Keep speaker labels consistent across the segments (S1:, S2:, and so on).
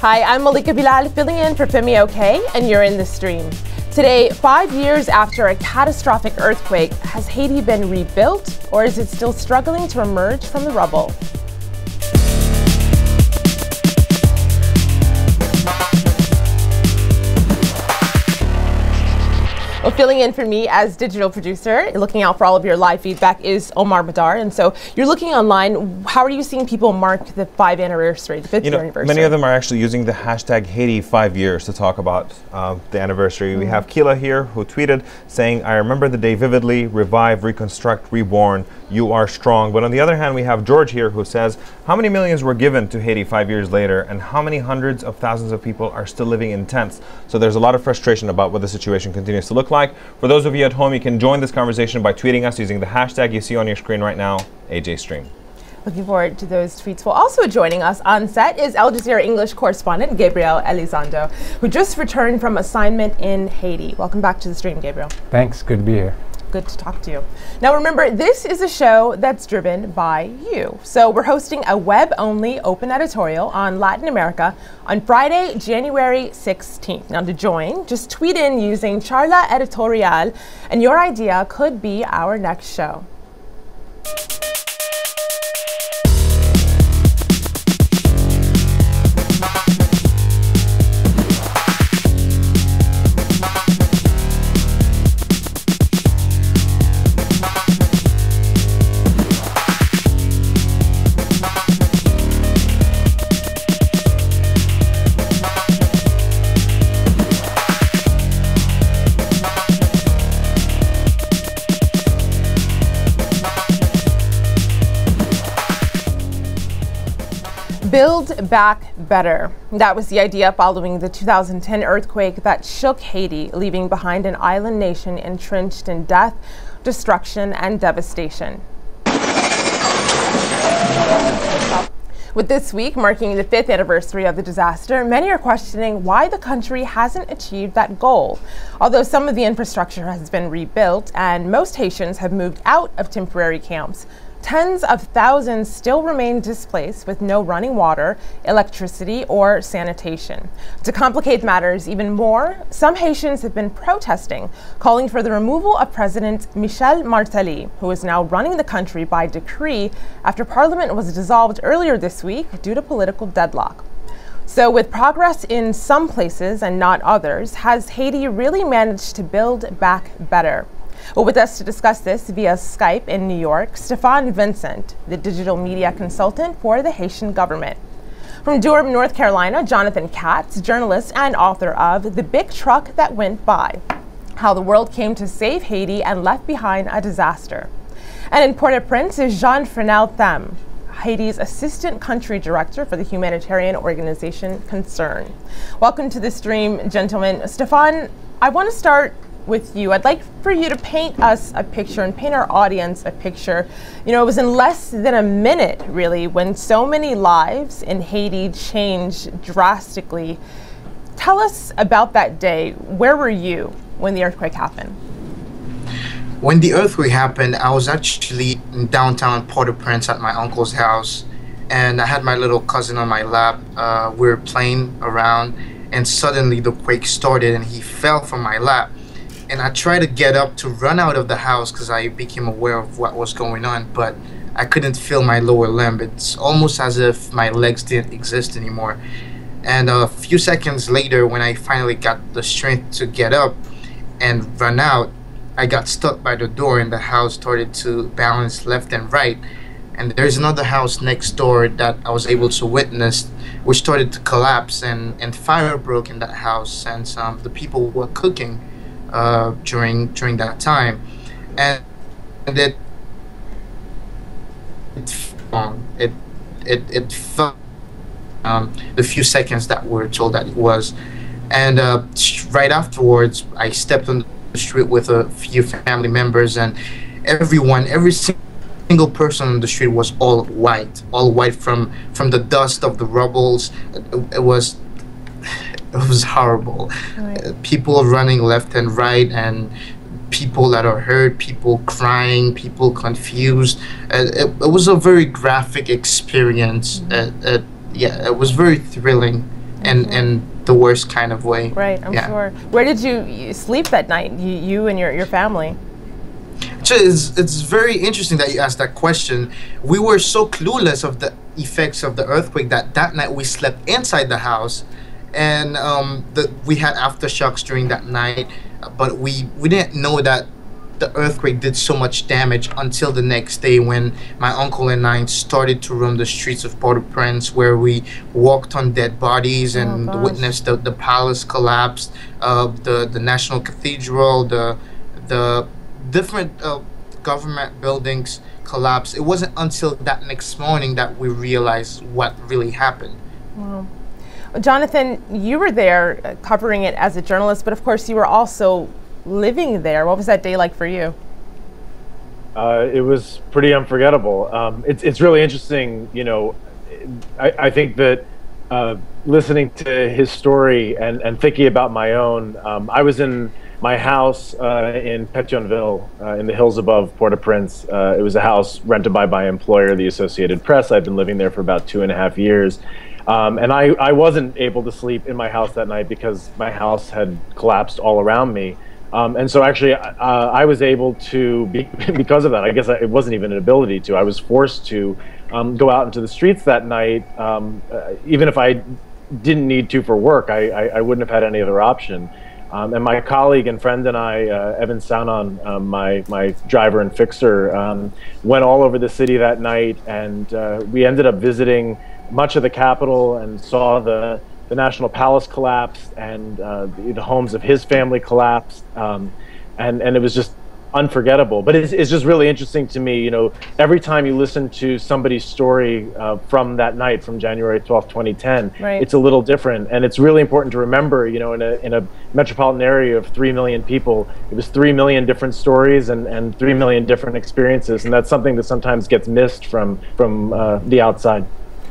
S1: Hi, I'm Malika Bilal filling in for Femi OK, and you're in the stream. Today, 5 years after a catastrophic earthquake, has Haiti been rebuilt, or is it still struggling to emerge from the rubble? Well, filling in for me as digital producer, looking out for all of your live feedback, is Omar Badar. And so you're looking online. How are you seeing people mark the 5th anniversary, the 5th year anniversary?
S2: Many of them are actually using the hashtag Haiti 5 years to talk about the anniversary. We have Kila here who tweeted saying, "I remember the day vividly, revive, reconstruct, reborn, you are strong." But on the other hand, we have George here who says, how many millions were given to Haiti 5 years later, and how many hundreds of thousands of people are still living in tents? So there's a lot of frustration about what the situation continues to look like. For those of you at home, you can join this conversation by tweeting us using the hashtag you see on your screen right now, AJStream.
S1: Looking forward to those tweets. Well, also joining us on set is Al Jazeera English correspondent Gabriel Elizondo, who just returned from assignment in Haiti. Welcome back to the stream, Gabriel.
S3: Thanks, good to be here.
S1: Good to talk to you. Now remember, this is a show that's driven by you. So we're hosting a web-only open editorial on Latin America on Friday, January 16th. Now to join, just tweet in using Charla Editorial, and your idea could be our next show. Build back better. That was the idea following the 2010 earthquake that shook Haiti, leaving behind an island nation entrenched in death, destruction, and devastation. With this week marking the 5th anniversary of the disaster, many are questioning why the country hasn't achieved that goal. Although some of the infrastructure has been rebuilt and most Haitians have moved out of temporary camps, tens of thousands still remain displaced with no running water, electricity, or sanitation. To complicate matters even more, some Haitians have been protesting, calling for the removal of President Michel Martelly, who is now running the country by decree after Parliament was dissolved earlier this week due to political deadlock. So with progress in some places and not others, has Haiti really managed to build back better? Well, with us to discuss this via Skype in New York, Stefan Vincent, the digital media consultant for the Haitian government. From Durham, North Carolina, Jonathan Katz, journalist and author of The Big Truck That Went By: How the World Came to Save Haiti and Left Behind a Disaster. And in Port-au-Prince is Jean-Fernel Them, Haiti's assistant country director for the humanitarian organization Concern. Welcome to the stream, gentlemen. Stefan, I want to start with you. I'd like for you to paint us a picture and paint our audience a picture. You know, it was in less than a minute, really, when so many lives in Haiti changed drastically. Tell us about that day. Where were you when the earthquake happened?
S4: When the earthquake happened, I was actually in downtown Port-au-Prince at my uncle's house, and I had my little cousin on my lap. We were playing around, and suddenly the quake started, and he fell from my lap. And I tried to get up to run out of the house because I became aware of what was going on, but I couldn't feel my lower limb. It's almost as if my legs didn't exist anymore. And a few seconds later, when I finally got the strength to get up and run out, I got stuck by the door and the house started to balance left and right. And there's another house next door that I was able to witness, which started to collapse, and fire broke in that house, since the people were cooking during that time, and it felt the few seconds that we're told that it was, and right afterwards I stepped on the street with a few family members, and every single person on the street was all white from the dust of the rubbles. It was horrible. Right. People running left and right, and people that are hurt, people crying, people confused. It was a very graphic experience. Yeah, it was very thrilling in the worst kind of way.
S1: Right, I'm sure. Where did you sleep that night, you and your family?
S4: It's very interesting that you asked that question. We were so clueless of the effects of the earthquake that night we slept inside the house, and we had aftershocks during that night, but we didn't know that the earthquake did so much damage until the next day when my uncle and I started to roam the streets of Port-au-Prince, where we walked on dead bodies and witnessed the palace collapse, the National Cathedral, the different government buildings collapse. It wasn't until that next morning that we realized what really happened.
S1: Wow. Jonathan, you were there covering it as a journalist, but of course you were also living there. What was that day like for you?
S3: It was pretty unforgettable. It's really interesting, you know. I think that listening to his story and thinking about my own, I was in my house in Pétionville, in the hills above Port-au-Prince. It was a house rented by my employer, the Associated Press. I've been living there for about 2.5 years. And I wasn't able to sleep in my house that night because my house had collapsed all around me. And so actually I was able to, because of that, I guess it wasn't even an ability to, I was forced to go out into the streets that night. Even if I didn't need to for work, I wouldn't have had any other option. And my colleague and friend and I, Evan Sanon, my driver and fixer, went all over the city that night, and we ended up visiting much of the capital and saw the National Palace collapse and the homes of his family collapsed, and it was just unforgettable. But it's just really interesting to me, you know, every time you listen to somebody's story from that night, from January 12th, 2010, it's a little different. And it's really important to remember, you know, in a metropolitan area of 3 million people, it was 3 million different stories and 3 million different experiences. And that's something that sometimes gets missed from the outside.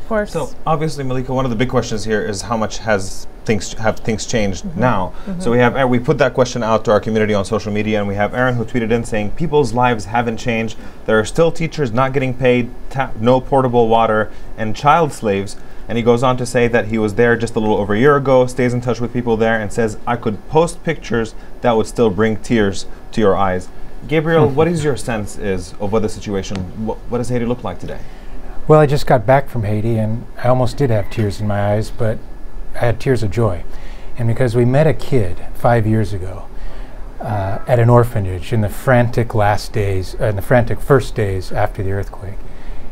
S1: Of course.
S2: So obviously, Malika, one of the big questions here is how much have things changed now? So we put that question out to our community on social media, and we have Aaron who tweeted in saying people's lives haven't changed. There are still teachers not getting paid, no portable water, and child slaves. And he goes on to say that he was there just a little over a year ago, stays in touch with people there, and says, I could post pictures that would still bring tears to your eyes. Gabriel, what is your sense of what the situation, what does Haiti look like today?
S5: Well, I just got back from Haiti, and I almost did have tears in my eyes, but I had tears of joy. And because we met a kid 5 years ago at an orphanage in the frantic first days after the earthquake.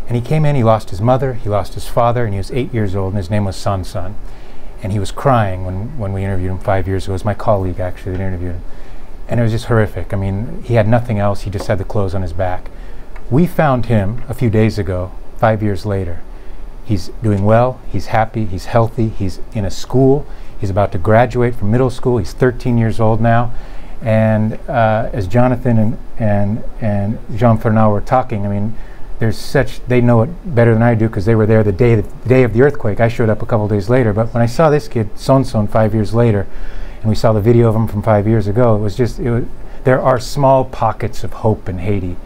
S5: And he came in, he lost his mother, he lost his father, and he was 8 years old, and his name was San. And he was crying when we interviewed him 5 years ago. It was my colleague, actually, that interviewed him. And it was just horrific. I mean, he had nothing else. He just had the clothes on his back. We found him a few days ago, 5 years later. He's doing well, he's happy, he's healthy, he's in a school, he's about to graduate from middle school, he's 13 years old now. And as Jonathan and Jean-Fernand were talking, I mean, they know it better than I do because they were there the day of the earthquake. I showed up a couple days later, but when I saw this kid, Son 5 years later, and we saw the video of him from 5 years ago, there are small pockets of hope in Haiti.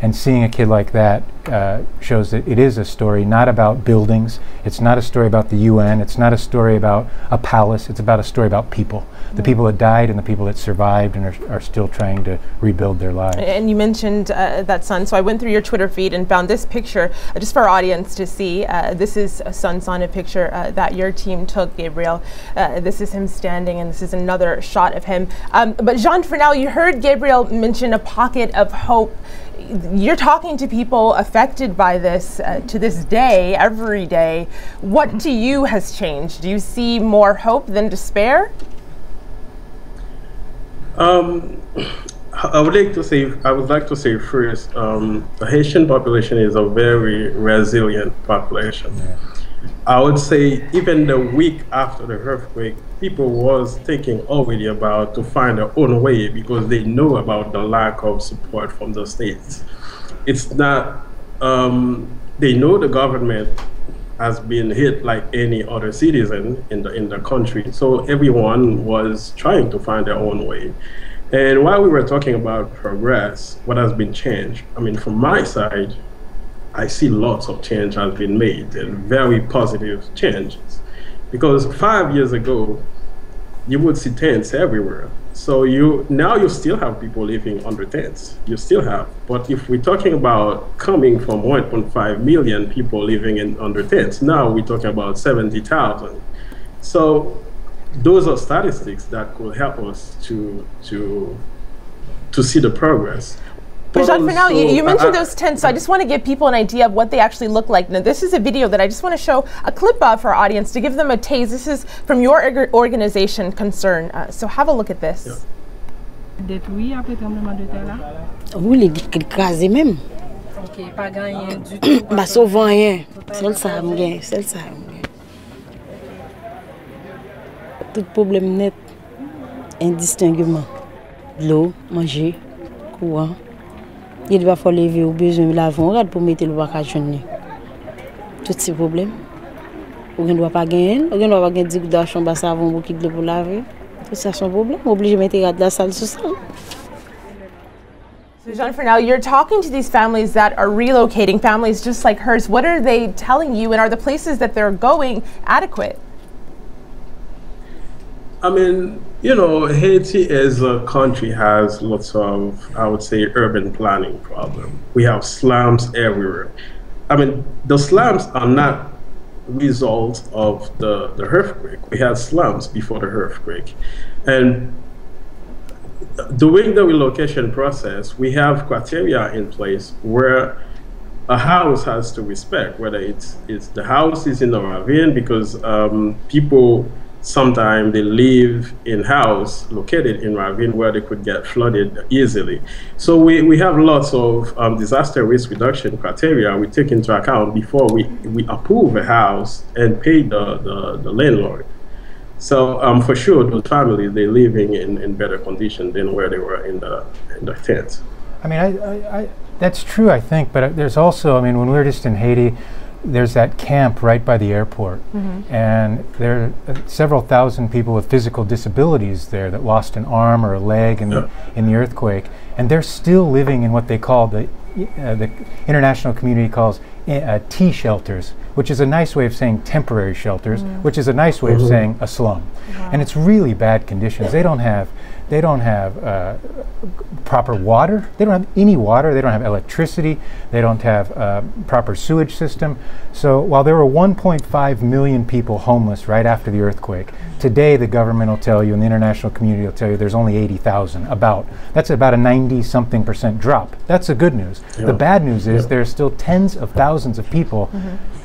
S5: And seeing a kid like that shows that it is a story not about buildings, it's not a story about the UN, it's not a story about a palace, it's about a story about people. The people that died and the people that survived and are still trying to rebuild their lives.
S1: And you mentioned that son, so I went through your Twitter feed and found this picture just for our audience to see. This is a son, a picture that your team took, Gabriel. This is him standing, and this is another shot of him. But Jean-Fernand, you heard Gabriel mention a pocket of hope. You're talking to people affected by this to this day, every day. What to you has changed? Do you see more hope than despair?
S6: I would like to say first, the Haitian population is a very resilient population. I would say even the week after the earthquake, people was thinking already about to find their own way because they know about the lack of support from the states. It's not, they know the government has been hit like any other citizen in the country. So everyone was trying to find their own way. And while we were talking about progress, what has been changed? I mean, from my side, I see lots of change has been made and very positive changes. Because 5 years ago, you would see tents everywhere. So now you still have people living under tents. You still have. But if we're talking about coming from 1.5 million people living under tents, now we're talking about 70,000. So those are statistics that could help us to see the progress.
S1: But Jean Fernel, you mentioned those tents, so I just want to give people an idea of what they actually look like. Now, this is a video that I just want to show a clip of for our audience to give them a taste. This is from your organization, Concern. So have a look at this.
S7: Détruit après tremblement de terre là?
S8: Oui, il écrasé même.
S7: OK, pas gagné du tout.
S8: Bah, sauvant rien. C'est ça, c'est ça. Tout problème net, indistinguement. L'eau, manger, courant. Il va falloir lever au besoin de laver pour mettre le bagage en tous ces problèmes. On ne doit pas gagner, on ne doit pas gagner 10 gouttes de chambre savon pour laver. Tout ça, c'est un problème. Obligé de mettre la salle sous ça.
S1: So Jean Fernel, you're talking to these families that are relocating, families just like hers. What are they telling you, and are the places that they're going adequate?
S6: I mean, you know, Haiti as a country has lots of, I would say, urban planning problem. We have slums everywhere. I mean, the slums are not result of the earthquake. We had slums before the earthquake. And during the relocation process, we have criteria in place where a house has to respect, whether it's the house is in a ravine, because people sometimes they live in house located in ravine where they could get flooded easily. So we have lots of disaster risk reduction criteria we take into account before we approve a house and pay the landlord. So for sure, those families, they're living in better condition than where they were in the tents.
S5: I mean, I that's true, I think, but there's also, I mean, when we were just in Haiti, there's that camp right by the airport, and there are several thousand people with physical disabilities there that lost an arm or a leg in the earthquake, and they're still living in what they call the international community calls T shelters, which is a nice way of saying temporary shelters, which is a nice way of saying a slum. And it's really bad conditions. They don't have proper water. They don't have any water. They don't have electricity. They don't have proper sewage system. So while there were 1.5 million people homeless right after the earthquake, today the government will tell you and the international community will tell you there's only 80,000 about. That's about a 90-something% drop. That's the good news. Yeah. The bad news is there's still tens of thousands of people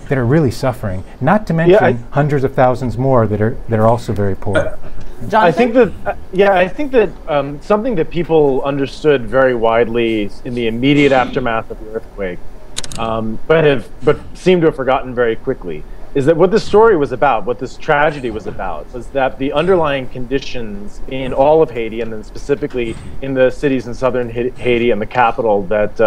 S5: that are really suffering, not to mention hundreds of thousands more that are also very poor.
S3: I think that something that people understood very widely in the immediate aftermath of the earthquake, but seem to have forgotten very quickly, is that what this story was about, what this tragedy was about, was that the underlying conditions in all of Haiti, and then specifically in the cities in southern Haiti and the capital that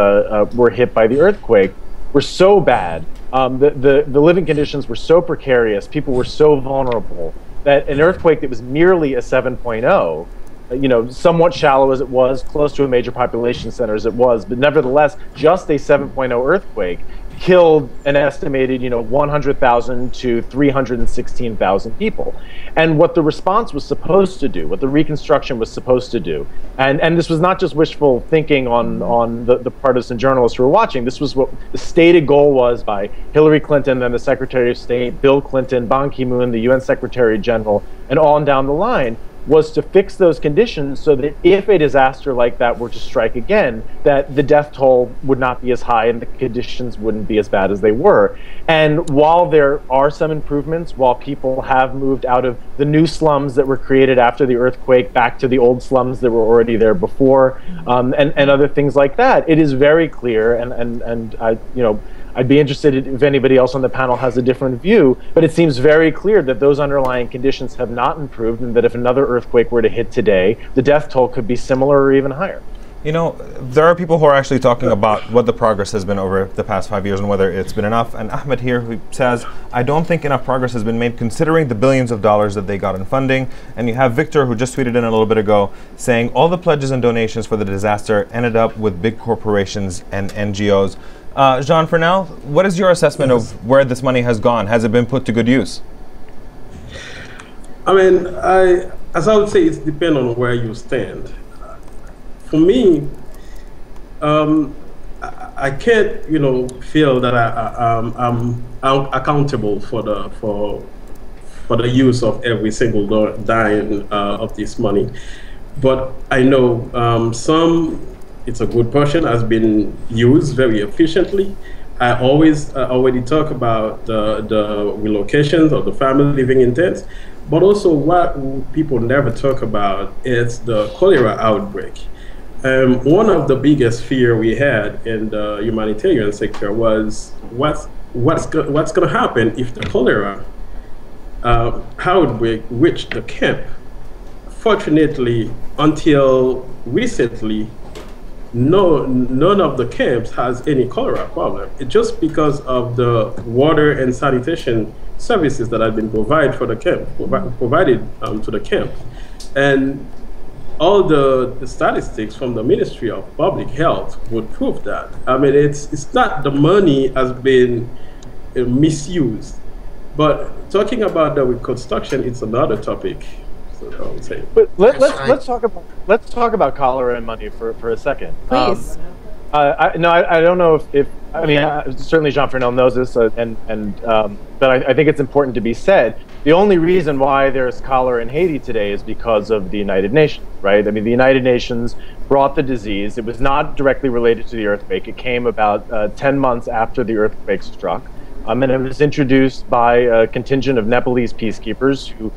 S3: were hit by the earthquake, were so bad. The living conditions were so precarious, people were so vulnerable, that an earthquake that was merely a 7.0, somewhat shallow as it was, close to a major population center as it was, but nevertheless, just a 7.0 earthquake killed an estimated, 100,000 to 316,000 people. And what the response was supposed to do, what the reconstruction was supposed to do, and this was not just wishful thinking on the partisan journalists who were watching, this was what the stated goal was by Hillary Clinton, then the Secretary of State, Bill Clinton, Ban Ki-moon, the UN Secretary General, and on down the line, was to fix those conditions so that if a disaster like that were to strike again, that the death toll would not be as high and the conditions wouldn't be as bad as they were. And while there are some improvements, while people have moved out of the new slums that were created after the earthquake back to the old slums that were already there before, and other things like that, it is very clear, and I'd be interested if anybody else on the panel has a different view, but it seems very clear that those underlying conditions have not improved, and that if another earthquake were to hit today, the death toll could be similar or even higher.
S2: There are people who are actually talking about what the progress has been over the past 5 years and whether it's been enough. And Ahmed here, who says, I don't think enough progress has been made considering the billions of dollars that they got in funding. And you have Victor, who just tweeted in a little bit ago, saying all the pledges and donations for the disaster ended up with big corporations and NGOs. Jean Fernel, what is your assessment of where this money has gone? Has it been put to good use?
S6: I mean, as I would say, it depends on where you stand. For me, I can't, feel that I'm accountable for the use of every single dime of this money. But I know it's a good portion has been used very efficiently. I already talk about the relocations of the family living in tents, but also what people never talk about is the cholera outbreak. One of the biggest fear we had in the humanitarian sector was what's going to happen if the cholera outbreak reached the camp. Fortunately, until recently, none of the camps has any cholera problem. It's just because of the water and sanitation services that have been provided to the camp, and all the statistics from the Ministry of Public Health would prove that. I mean, it's not the money has been misused, but talking about the reconstruction, it's another topic. So I would say.
S3: But let's talk about cholera and money for a second.
S1: Please.
S3: I don't know if I mean certainly Jean Fernel knows this, but I think it's important to be said. The only reason why there's cholera in Haiti today is because of the United Nations, right? I mean, the United Nations brought the disease. It was not directly related to the earthquake. It came about 10 months after the earthquake struck. And it was introduced by a contingent of Nepalese peacekeepers who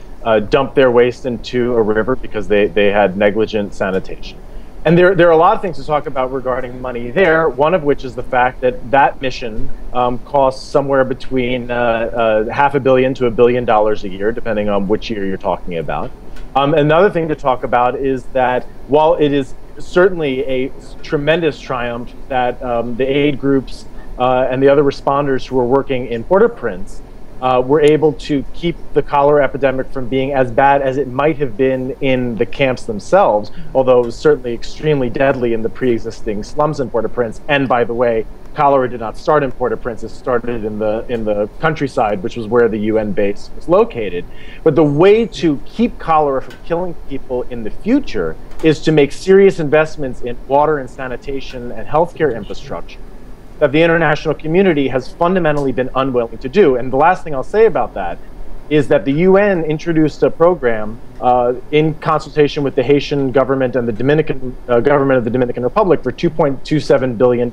S3: dumped their waste into a river because they had negligent sanitation. And there are a lot of things to talk about regarding money there, one of which is the fact that mission costs somewhere between $500 million to $1 billion a year, depending on which year you're talking about. Another thing to talk about is that while it is certainly a tremendous triumph that the aid groups and the other responders who were working in Port-au-Prince were able to keep the cholera epidemic from being as bad as it might have been in the camps themselves, although it was certainly extremely deadly in the pre-existing slums in Port-au-Prince. And by the way, cholera did not start in Port-au-Prince, it started in the countryside, which was where the UN base was located. But the way to keep cholera from killing people in the future is to make serious investments in water and sanitation and healthcare infrastructure that the international community has fundamentally been unwilling to do. And the last thing I'll say about that is that the UN introduced a program in consultation with the Haitian government and the Dominican government of the Dominican Republic for $2.27 billion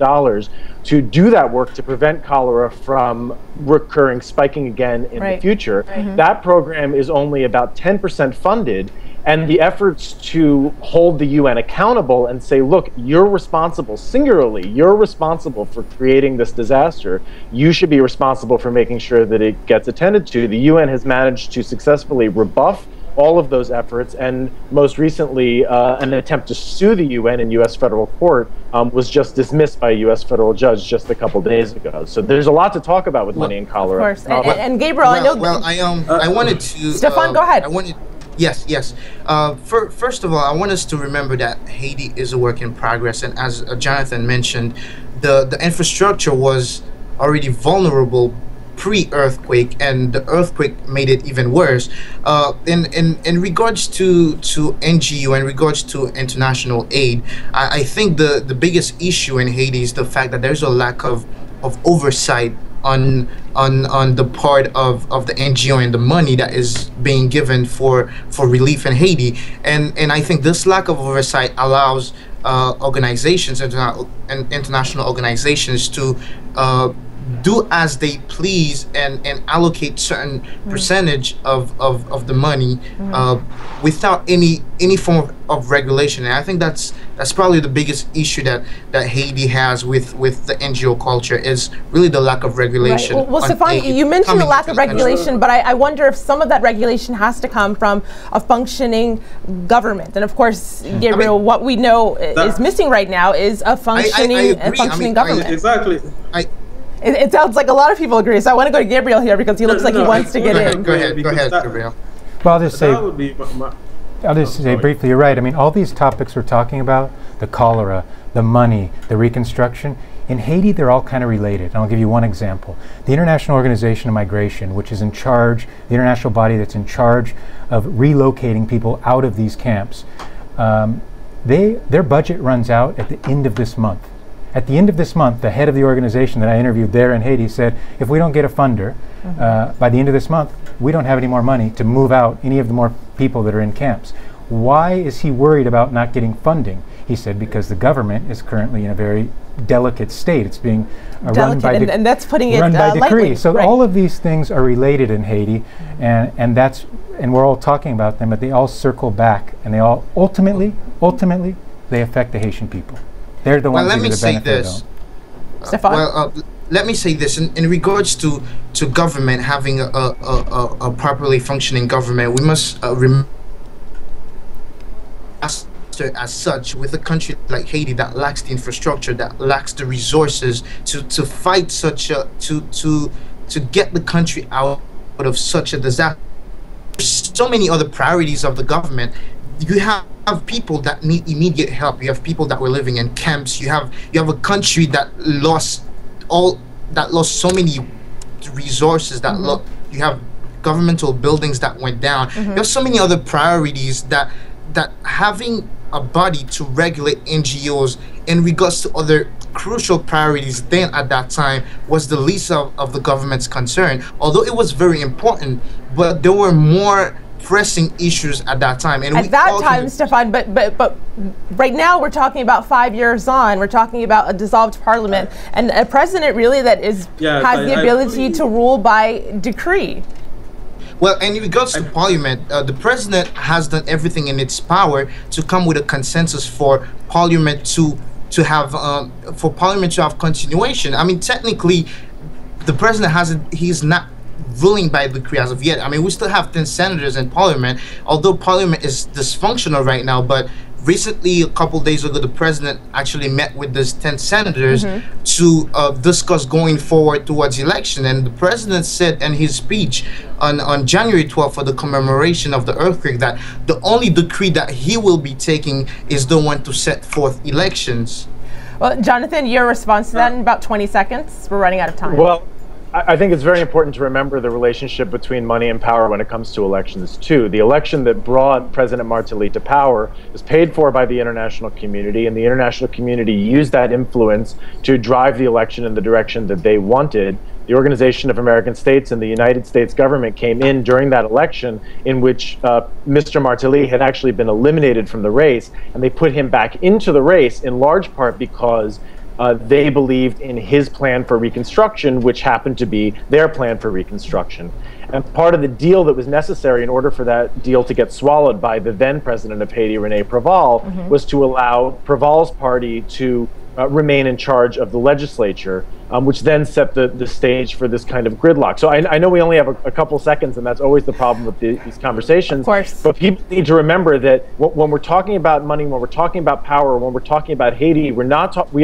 S3: to do that work to prevent cholera from recurring, spiking again in the future. That program is only about 10% funded, and the efforts to hold the UN accountable and say, look, you're responsible, singularly, you're responsible for creating this disaster. You should be responsible for making sure that it gets attended to. The UN has managed to successfully rebuff all of those efforts, and most recently, an attempt to sue the UN in U.S. federal court was just dismissed by a U.S. federal judge just a couple days ago. So there's a lot to talk about with money and cholera.
S1: Of course. And Gabriel, I know...
S4: Well, I wanted to...
S1: Stefan, go ahead.
S4: Yes. First of all, I want us to remember that Haiti is a work in progress, and as Jonathan mentioned, the infrastructure was already vulnerable pre-earthquake, and the earthquake made it even worse. In regards to NGO, in regards to international aid, I think the biggest issue in Haiti is the fact that there's a lack of oversight on the part of the NGO and the money that is being given for relief in Haiti, and I think this lack of oversight allows organizations and international organizations to do as they please and allocate certain percentage of the money without any form of regulation. And I think that's probably the biggest issue that Haiti has with the NGO culture, is really the lack of regulation.
S1: Right. Well, Stefan, you mentioned the lack of regulation, but I wonder if some of that regulation has to come from a functioning government. And of course, Gabriel, what we know is missing right now is a functioning government.
S6: Exactly.
S1: It sounds like a lot of people agree, so I want to go to Gabriel here because he looks like he wants to get in.
S4: Go ahead, Gabriel.
S5: Well, I'll just say briefly, you're right. I mean, all these topics we're talking about, the cholera, the money, the reconstruction, In Haiti, they're all kind of related. And I'll give you one example. The International Organization of Migration, which is in charge, the international body that's in charge of relocating people out of these camps, their budget runs out at the end of this month. At the end of this month, the head of the organization that I interviewed there in Haiti said, if we don't get a funder by the end of this month, we don't have any more money to move out any of the more people that are in camps. Why is he worried about not getting funding? He said, because the government is currently in a very delicate state. It's being run by
S1: and that's putting it
S5: run by decree.
S1: lightly.
S5: So
S1: right.
S5: all of these things are related in Haiti, and we're all talking about them, but they all circle back, and they all ultimately they affect the Haitian people. They're the ones who get the benefit of them.
S1: Stefan?
S4: Let me say this in regards to government having a properly functioning government. We must remember as such, with a country like Haiti that lacks the infrastructure, that lacks the resources to fight such a to get the country out of such a disaster. There's so many other priorities of the government. You have people that need immediate help. You have people that were living in camps. You have a country that lost so many resources. You have governmental buildings that went down. There's so many other priorities that having a body to regulate NGOs in regards to other crucial priorities then at that time was the least of the government's concern, although it was very important, but there were more pressing issues at that time. And
S1: at that time, Stefan, but right now we're talking about 5 years on, we're talking about a dissolved parliament and a president really that has the ability to rule by decree.
S4: Well, in regards to Parliament, the President has done everything in its power to come with a consensus for Parliament to have continuation. I mean, technically, the President he's not ruling by decree as of yet. I mean, we still have 10 senators in Parliament, although Parliament is dysfunctional right now. But recently, a couple days ago, the President actually met with those 10 senators to discuss going forward towards election. And the President said in his speech on January 12th for the commemoration of the earthquake that the only decree that he will be taking is the one to set forth elections.
S1: Well, Jonathan, your response to that in about 20 seconds. We're running out of time.
S3: Well, I think it's very important to remember the relationship between money and power when it comes to elections, too. The election that brought President Martelly to power was paid for by the international community, and the international community used that influence to drive the election in the direction that they wanted. The Organization of American States and the United States government came in during that election in which Mr. Martelly had actually been eliminated from the race, and they put him back into the race in large part because they believed in his plan for reconstruction, which happened to be their plan for reconstruction. And part of the deal that was necessary in order for that deal to get swallowed by the then president of Haiti, René Préval, was to allow Préval's party to remain in charge of the legislature, which then set the stage for this kind of gridlock. So I know we only have a couple seconds, and that's always the problem with these conversations.
S1: Of course.
S3: But people need to remember that when we're talking about money, when we're talking about power, when we're talking about Haiti, we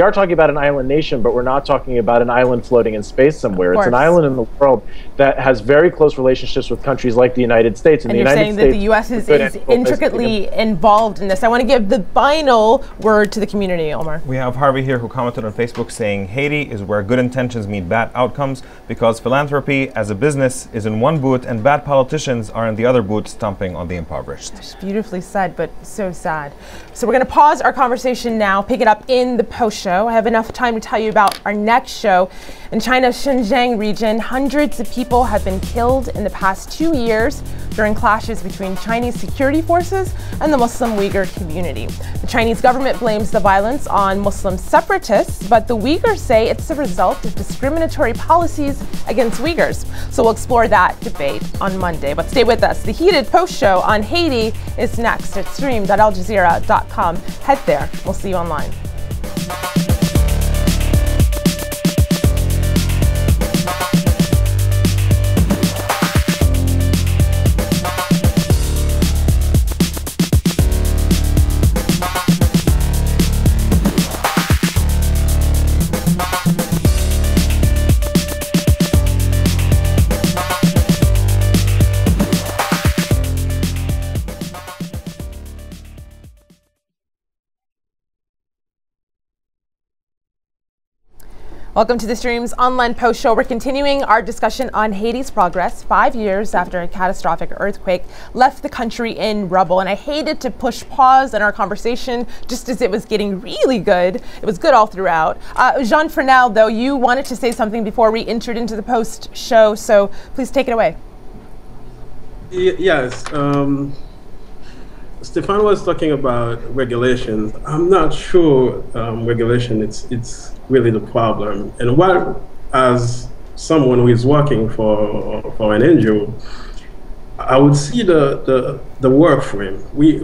S3: are talking about an island nation, but we're not talking about an island floating in space somewhere. It's an island in the world that has very close relationships with countries like the United States.
S1: And you're saying that the U.S. is intricately involved in this. I want to give the final word to the community, Omar.
S2: We have Harvey here who commented on Facebook saying Haiti is where good intentions meet bad outcomes because philanthropy as a business is in one boot and bad politicians are in the other boot stomping on the impoverished.
S1: That's beautifully said, but so sad. So we're going to pause our conversation now, pick it up in the post show. I have enough time to tell you about our next show. In China's Xinjiang region, hundreds of people have been killed in the past 2 years during clashes between Chinese security forces and the Muslim Uyghur community. The Chinese government blames the violence on Muslim separatists, but the Uyghurs say it's the result of discriminatory policies against Uyghurs. So we'll explore that debate on Monday. But stay with us. The heated post show on Haiti is next at stream.aljazeera.com. Head there. We'll see you online. Welcome to the Stream's online post show. We're continuing our discussion on Haiti's progress 5 years after a catastrophic earthquake left the country in rubble. And I hated to push pause on our conversation just as it was getting really good. It was good all throughout. Jean Fernal, though, you wanted to say something before we entered into the post show, so please take it away.
S6: Yes. Stefan was talking about regulations. I'm not sure regulation it's really the problem. And what, as someone who is working for an NGO, I would see the work frame. We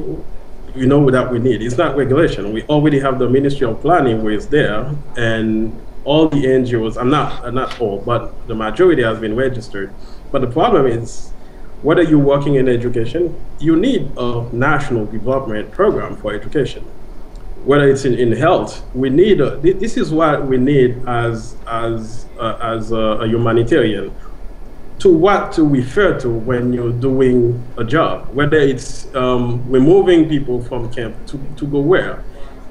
S6: know that we need. It's not regulation. We already have the Ministry of Planning where it's there, and all the NGOs. Not all, but the majority has been registered. But the problem is, whether you're working in education, you need a national development program for education. Whether it's in health, we need this is what we need as a humanitarian, to what to refer to when you're doing a job. Whether it's removing people from camp to go where,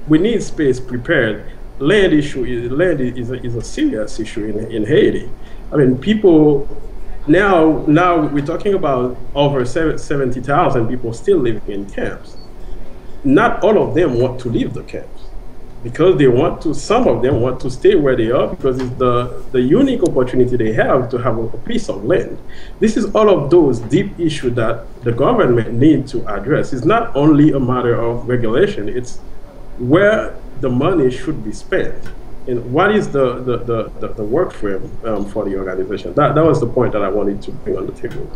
S6: we need space prepared. Land is a serious issue in Haiti. I mean, people. Now we're talking about over 70,000 people still living in camps. Not all of them want to leave the camps because they want to. Some of them want to stay where they are because it's the unique opportunity they have to have a piece of land. This is all of those deep issues that the government needs to address. It's not only a matter of regulation. It's where the money should be spent. And what is the work frame for the organization? That was the point that I wanted to bring on the table.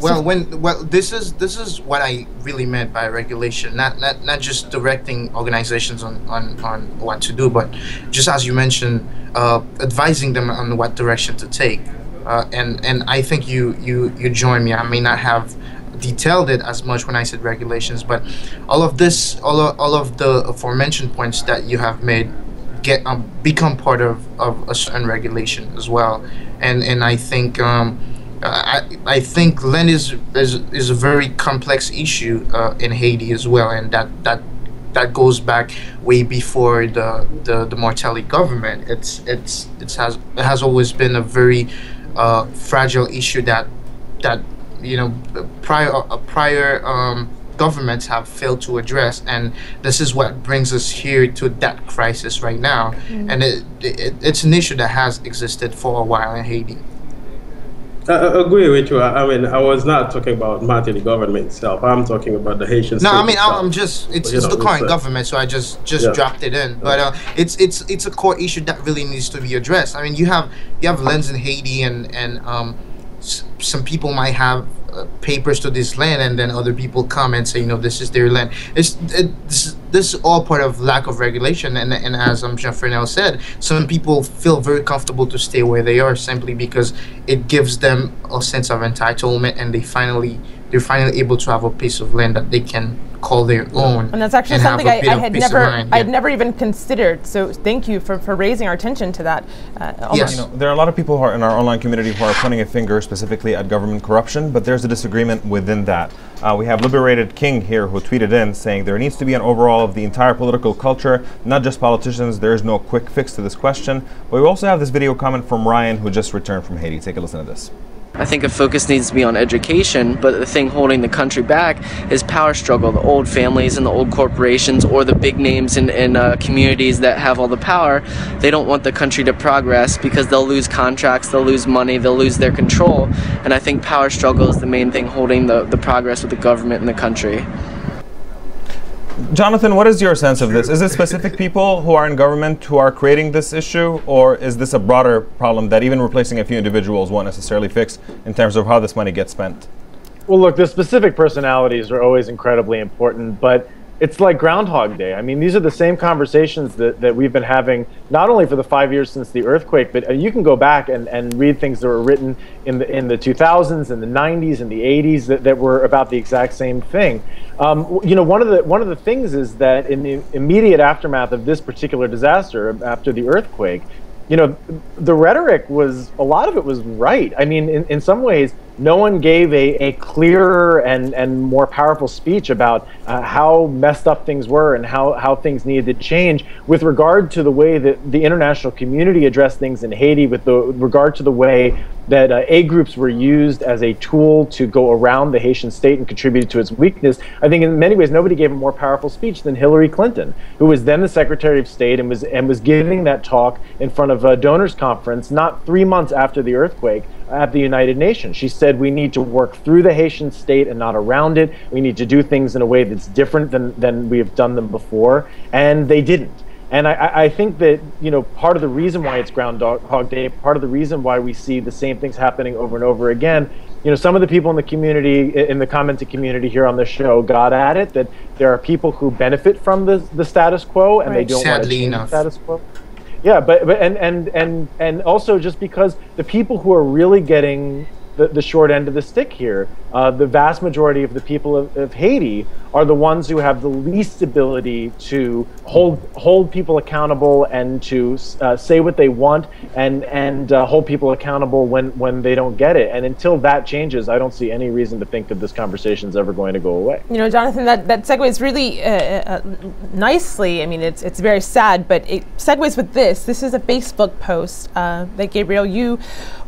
S4: Well, this is what I really meant by regulation, not just directing organizations on what to do, but just as you mentioned, advising them on what direction to take. And I think you join me. I may not have detailed it as much when I said regulations, but all of the aforementioned points that you have made become part of a certain regulation as well, and I think I think land is a very complex issue in Haiti as well, and that goes back way before the Mortelli government. It has always been a very fragile issue that prior governments have failed to address, and this is what brings us here to that crisis right now. And it's an issue that has existed for a while in Haiti.
S6: I agree with you. I mean, I was not talking about Martin government itself. I'm talking about the Haitian state.
S4: No, I mean,
S6: itself.
S4: I'm just it's the current government, so I just dropped it in. But it's a core issue that really needs to be addressed. I mean, you have lands in Haiti, and some people might have papers to this land, and then other people come and say, this is their land. This is all part of lack of regulation, and as Jean Fernal said, some people feel very comfortable to stay where they are simply because it gives them a sense of entitlement, and they're finally able to have a piece of land that they can call their own.
S1: And that's actually something I had never even considered. So thank you for raising our attention to that.
S4: Yes.
S2: There are a lot of people who are in our online community who are pointing a finger specifically at government corruption, but there's a disagreement within that. We have Liberated King here who tweeted in saying there needs to be an overhaul of the entire political culture, not just politicians. There is no quick fix to this question. But we also have this video comment from Ryan, who just returned from Haiti. Take a listen to this.
S9: I think a focus needs to be on education, but the thing holding the country back is power struggle. The old families and the old corporations, or the big names in communities that have all the power, they don't want the country to progress because they'll lose contracts, they'll lose money, they'll lose their control. And I think power struggle is the main thing holding the progress with the government and the country.
S2: Jonathan, what is your sense of this? Is it specific people who are in government who are creating this issue, or is this a broader problem that even replacing a few individuals won't necessarily fix in terms of how this money gets spent?
S3: Well, look, the specific personalities are always incredibly important, but it's like Groundhog Day. I mean, these are the same conversations that we've been having, not only for the 5 years since the earthquake, but you can go back and read things that were written in the 2000s and the 90s and the 80s that were about the exact same thing. One of the things is that in the immediate aftermath of this particular disaster, after the earthquake, the rhetoric was, a lot of it was right. I mean, in some ways, no one gave a clearer and more powerful speech about how messed up things were and how things needed to change with regard to the way that the international community addressed things in Haiti, with regard to the way that aid groups were used as a tool to go around the Haitian state and contribute to its weakness. I think in many ways nobody gave a more powerful speech than Hillary Clinton, who was then the Secretary of State and was giving that talk in front of a donors conference not 3 months after the earthquake at the United Nations. She said we need to work through the Haitian state and not around it. We need to do things in a way that's different than we have done them before, and they didn't. And I think that, you know, part of the reason why it's Groundhog Day, part of the reason why we see the same things happening over and over again, you know, some of the people in the community, in the commenting community here on the show, got at it, that there are people who benefit from the status quo and they don't want to change the status quo. Yeah, but and also just because the people who are really getting the short end of the stick here, the vast majority of the people of Haiti are the ones who have the least ability to hold people accountable and to say what they want and hold people accountable when they don't get it. And until that changes, I don't see any reason to think that this conversation is ever going to go away. You
S1: know, Jonathan, that segues really nicely. I mean, it's very sad, but it segues with this. This is a Facebook post that Gabriel, you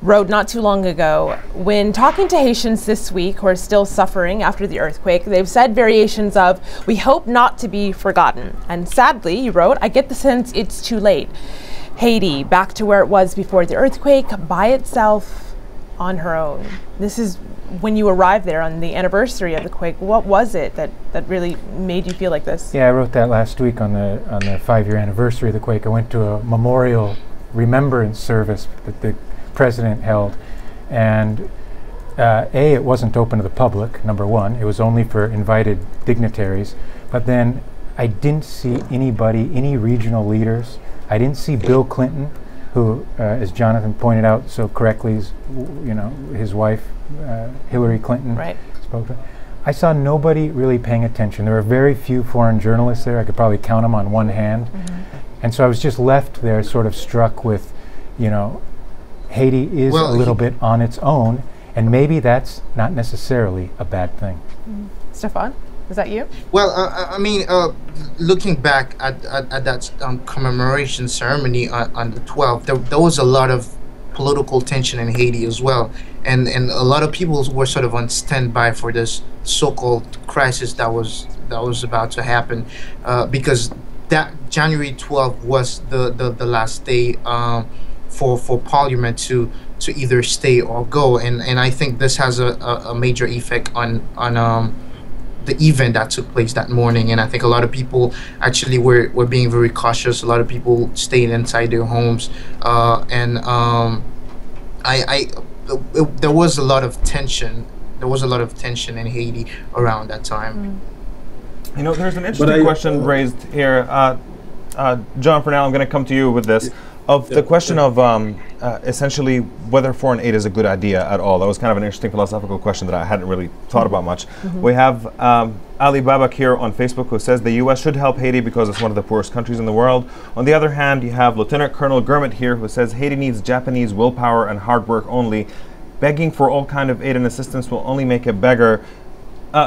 S1: wrote not too long ago. When talking to Haitians this week who are still suffering after the earthquake, they've said variations of, "We hope not to be forgotten." And sadly, you wrote, "I get the sense it's too late. Haiti, back to where it was before the earthquake, by itself, on her own." This is when you arrived there on the anniversary of the quake. What was it that really made you feel like this?
S5: Yeah, I wrote that last week on the 5-year anniversary of the quake. I went to a memorial remembrance service that the president held, and it wasn't open to the public, number one. It was only for invited dignitaries. But then I didn't see anybody, any regional leaders. I didn't see Bill Clinton, who, as Jonathan pointed out so correctly, is, you know, his wife, Hillary Clinton, spoke to. I saw nobody really paying attention. There were very few foreign journalists there. I could probably count them on one hand. And so I was just left there sort of struck with, you know, Haiti is a little bit on its own, and maybe that's not necessarily a bad thing.
S1: Stefan, is that you?
S4: Well, I mean, looking back at that commemoration ceremony on the 12th, there was a lot of political tension in Haiti as well, and a lot of people were sort of on standby for this so-called crisis that was about to happen, because that January 12th was the last day for Parliament to either stay or go, and I think this has a major effect on the event that took place that morning. And I think a lot of people actually were being very cautious. A lot of people stayed inside their homes, and there was a lot of tension. There was a lot of tension in Haiti around that time.
S2: You know, there's an interesting question raised here. John, for now, I'm going to come to you with this. The question of essentially whether foreign aid is a good idea at all. That was kind of an interesting philosophical question that I hadn't really thought about much. We have Ali Babak here on Facebook who says the U.S. should help Haiti because it's one of the poorest countries in the world. On the other hand, you have Lieutenant Colonel Gurmit here who says Haiti needs Japanese willpower and hard work only. Begging for all kind of aid and assistance will only make it beggar.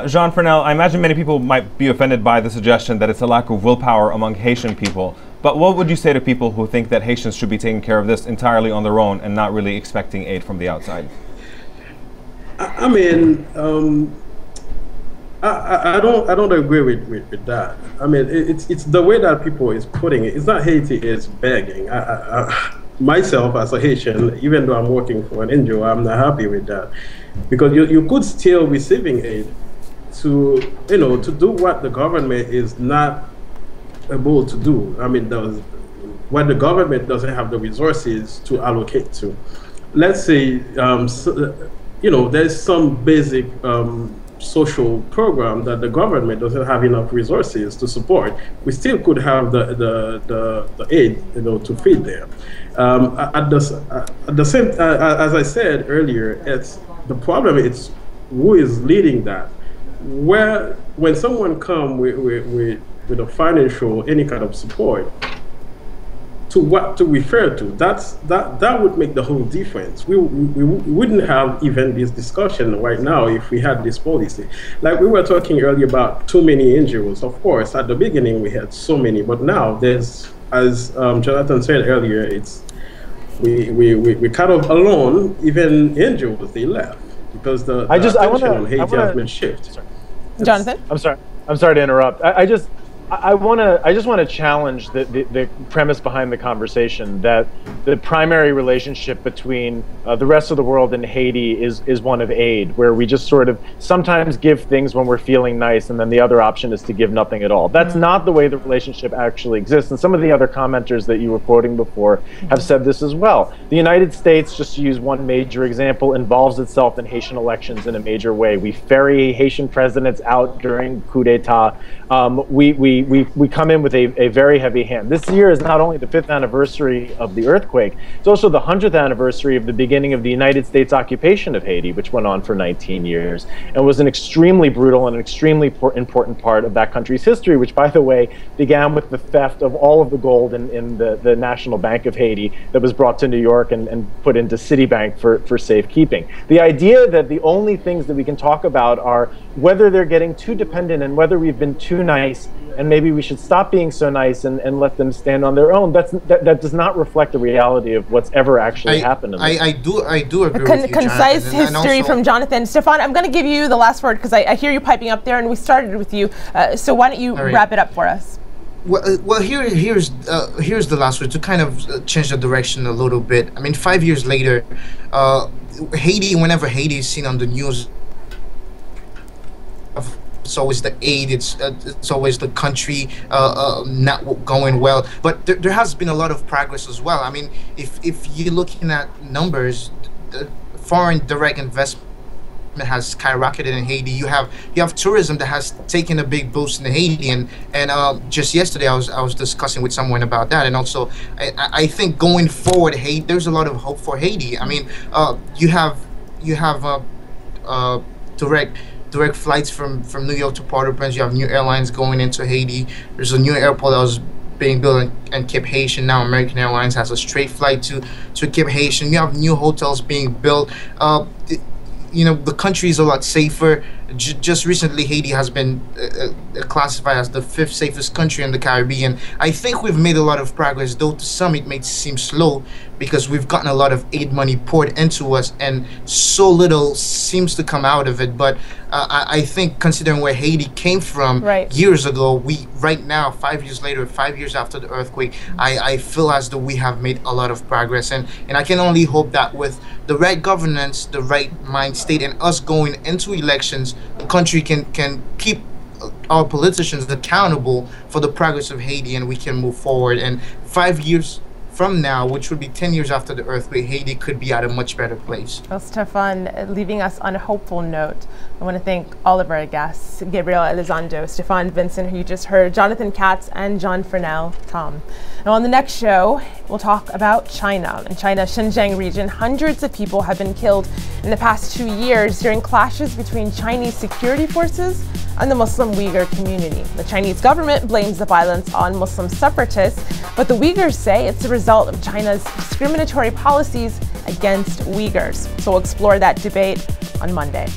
S2: Jean Fernel, I imagine many people might be offended by the suggestion that it's a lack of willpower among Haitian people. But what would you say to people who think that Haitians should be taking care of this entirely on their own and not really expecting aid from the outside?
S6: I mean, I don't agree with that. I mean, it's the way that people is putting it. It's not Haiti is begging. Myself as a Haitian, even though I'm working for an NGO, I'm not happy with that, because you could still receiving aid to do what the government is not able to do. I mean, what the government doesn't have the resources to allocate to. Let's say, there's some basic social program that the government doesn't have enough resources to support. We still could have the aid, to feed them. At the same, as I said earlier, it's the problem. It's who is leading that. When someone comes with a financial, any kind of support, to what to refer to. That would make the whole difference. We wouldn't have even this discussion right now if we had this policy. Like we were talking earlier about too many NGOs. Of course, at the beginning we had so many, but now there's, as Jonathan said earlier, it's we kind of alone. Even NGOs, they left because the attention on Haiti has been shifted.
S1: Jonathan?
S3: I'm sorry to interrupt. I just want to challenge the premise behind the conversation that the primary relationship between the rest of the world and Haiti is one of aid, where we just sort of sometimes give things when we're feeling nice, and then the other option is to give nothing at all. That's not the way the relationship actually exists. And some of the other commenters that you were quoting before have said this as well. The United States, just to use one major example, involves itself in Haitian elections in a major way. We ferry Haitian presidents out during coup d'etat. We come in with a very heavy hand. This year is not only the 5th anniversary of the earthquake, it's also the 100th anniversary of the beginning of the United States occupation of Haiti, which went on for 19 years and was an extremely brutal and an extremely important part of that country's history, which, by the way, began with the theft of all of the gold in the National Bank of Haiti that was brought to New York and put into Citibank for safekeeping. The idea that the only things that we can talk about are whether they're getting too dependent and whether we've been too nice and maybe we should stop being so nice and let them stand on their own. That does not reflect the reality of what's ever actually happened.
S4: I do agree with you,
S1: concise
S4: Jonathan,
S1: history from Jonathan. Stefan, I'm going to give you the last word because I hear you piping up there, and we started with you. So why don't you wrap it up for us?
S4: Well, here's the last word to kind of change the direction a little bit. I mean, 5 years later, Haiti. Whenever Haiti is seen on the news, it's always the aid, it's always the country not going well. But there has been a lot of progress as well. I mean, if you're looking at numbers, the foreign direct investment has skyrocketed in Haiti. You have tourism that has taken a big boost in Haiti, and just yesterday I was discussing with someone about that. And also I think going forward, there's a lot of hope for Haiti. I mean, you have direct flights from New York to Port-au-Prince. You have new airlines going into Haiti. There's a new airport that was being built in Cape Haitian. Now American Airlines has a straight flight to Cape Haitian. You have new hotels being built. You know, the country is a lot safer. Just recently, Haiti has been classified as the 5th safest country in the Caribbean. I think we've made a lot of progress, though to some it may seem slow because we've gotten a lot of aid money poured into us and so little seems to come out of it. But I think considering where Haiti came from years ago, right now, 5 years later, 5 years after the earthquake, I feel as though we have made a lot of progress. And I can only hope that with the right governance, the right mind state, and us going into elections, the country can keep our politicians accountable for the progress of Haiti, and we can move forward. And 5 years from now, which would be 10 years after the earthquake, Haiti could be at a much better place.
S1: Well, Stefan, leaving us on a hopeful note, I want to thank all of our guests, Gabriel Elizondo, Stefan Vincent, who you just heard, Jonathan Katz, and John Furnell, Tom. Now, on the next show, we'll talk about China. In China's Xinjiang region, hundreds of people have been killed in the past 2 years during clashes between Chinese security forces and the Muslim Uyghur community. The Chinese government blames the violence on Muslim separatists, but the Uyghurs say it's a result of China's discriminatory policies against Uyghurs. So we'll explore that debate on Monday.